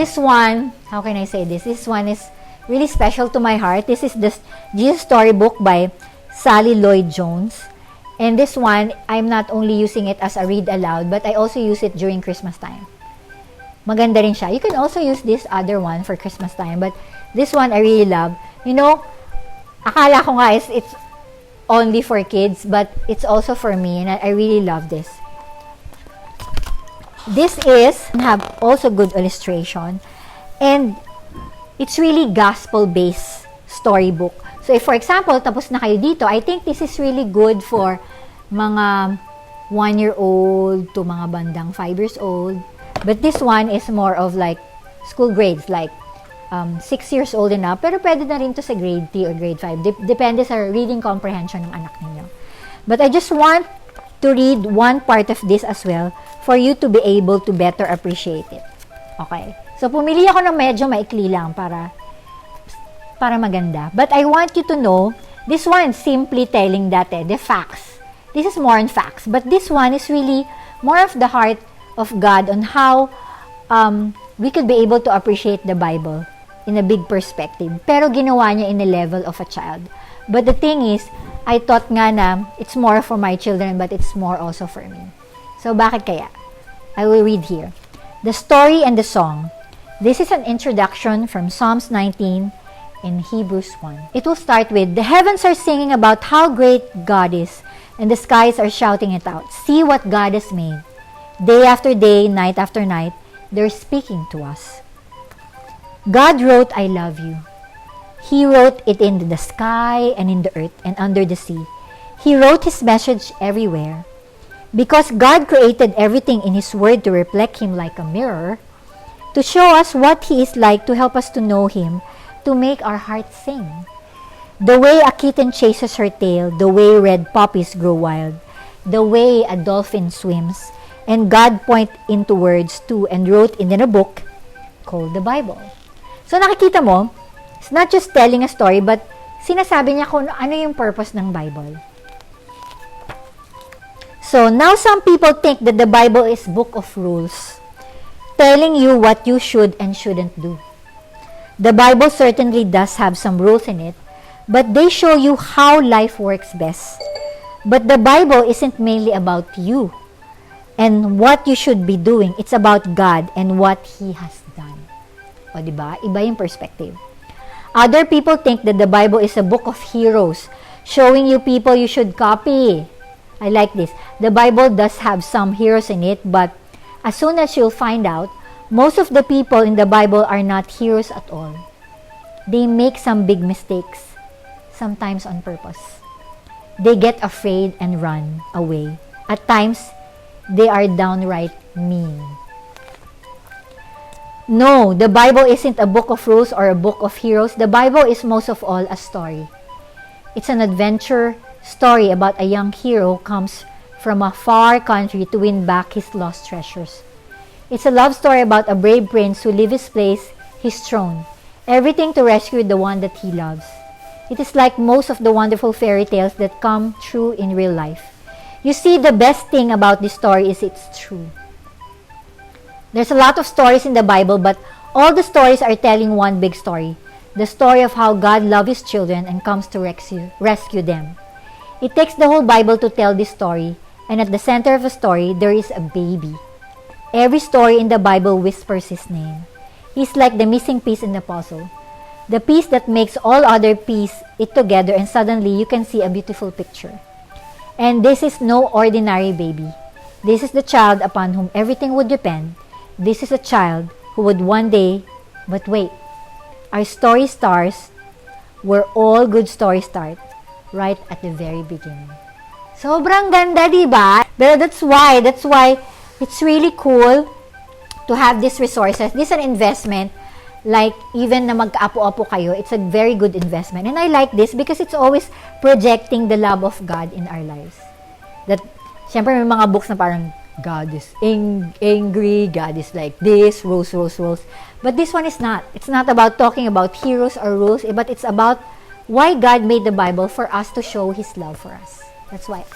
This one, how can I say this? This one is really special to my heart. This is the Jesus Storybook by Sally Lloyd Jones. And this one, I'm not only using it as a read aloud, but I also use it during Christmas time. Maganda rin siya. You can also use this other one for Christmas time, but this one I really love. You know, akala ko nga it's only for kids, but it's also for me, and I really love this. This have also good illustration, and it's really gospel-based storybook. So if for example, tapos na kayo dito, I think this is really good for mga 1-year-old to mga bandang 5 years old. But this one is more of like school grades, like 6 years old and up. Pero pwede na rin to sa grade 3 or grade 5. Depende sa reading comprehension ng anak ninyo. But I just want to read one part of this as well for you to be able to better appreciate it. Okay? So, pumili ako ng medyo maikli lang para maganda. But I want you to know, this one simply telling that the facts. This is more on facts. But this one is really more of the heart of God on how we could be able to appreciate the Bible in a big perspective. Pero ginawa niya in a level of a child. But the thing is, I thought nga na it's more for my children, but it's more also for me. So, bakit kaya? I will read here. The story and the song. This is an introduction from Psalms 19 and Hebrews 1. It will start with, the heavens are singing about how great God is, and the skies are shouting it out. See what God has made. Day after day, night after night, they're speaking to us. God wrote, I love you. He wrote it in the sky and in the earth and under the sea. He wrote His message everywhere. Because God created everything in His Word to reflect Him like a mirror, to show us what He is like, to help us to know Him, to make our hearts sing. The way a kitten chases her tail, the way red poppies grow wild, the way a dolphin swims, and God point into words too and wrote in a book called the Bible. So nakikita mo, it's not just telling a story, but sinasabi niya kung ano yung purpose ng Bible. So now some people think that the Bible is book of rules, telling you what you should and shouldn't do. The Bible certainly does have some rules in it, but they show you how life works best. But the Bible isn't mainly about you and what you should be doing. It's about God and what He has done. O diba? Iba yung perspective. Other people think that the Bible is a book of heroes, showing you people you should copy. I like this. The Bible does have some heroes in it, but as soon as you'll find out, most of the people in the Bible are not heroes at all. They make some big mistakes, sometimes on purpose. They get afraid and run away. At times, they are downright mean. No, the Bible isn't a book of rules or a book of heroes. The Bible is most of all a story. It's an adventure story about a young hero who comes from a far country to win back his lost treasures. It's a love story about a brave prince who leaves his place, his throne, everything to rescue the one that he loves. It is like most of the wonderful fairy tales that come true in real life. You see, the best thing about this story is it's true. There's a lot of stories in the Bible, but all the stories are telling one big story. The story of how God loves His children and comes to rescue them. It takes the whole Bible to tell this story, and at the center of the story, there is a baby. Every story in the Bible whispers His name. He's like the missing piece in the puzzle. The piece that makes all other pieces it together, and suddenly you can see a beautiful picture. And this is no ordinary baby. This is the child upon whom everything would depend. This is a child who would one day, but wait, our story starts where all good stories start, right at the very beginning. Sobrang ganda, diba? Pero that's why it's really cool to have these resources. This is an investment. Like, even na magkaapo-apo kayo, it's a very good investment. And I like this because it's always projecting the love of God in our lives. That, syempre may mga books na parang, God is angry, God is like this, rules. But this one is not. It's not about talking about heroes or rules, but it's about why God made the Bible for us to show His love for us. That's why.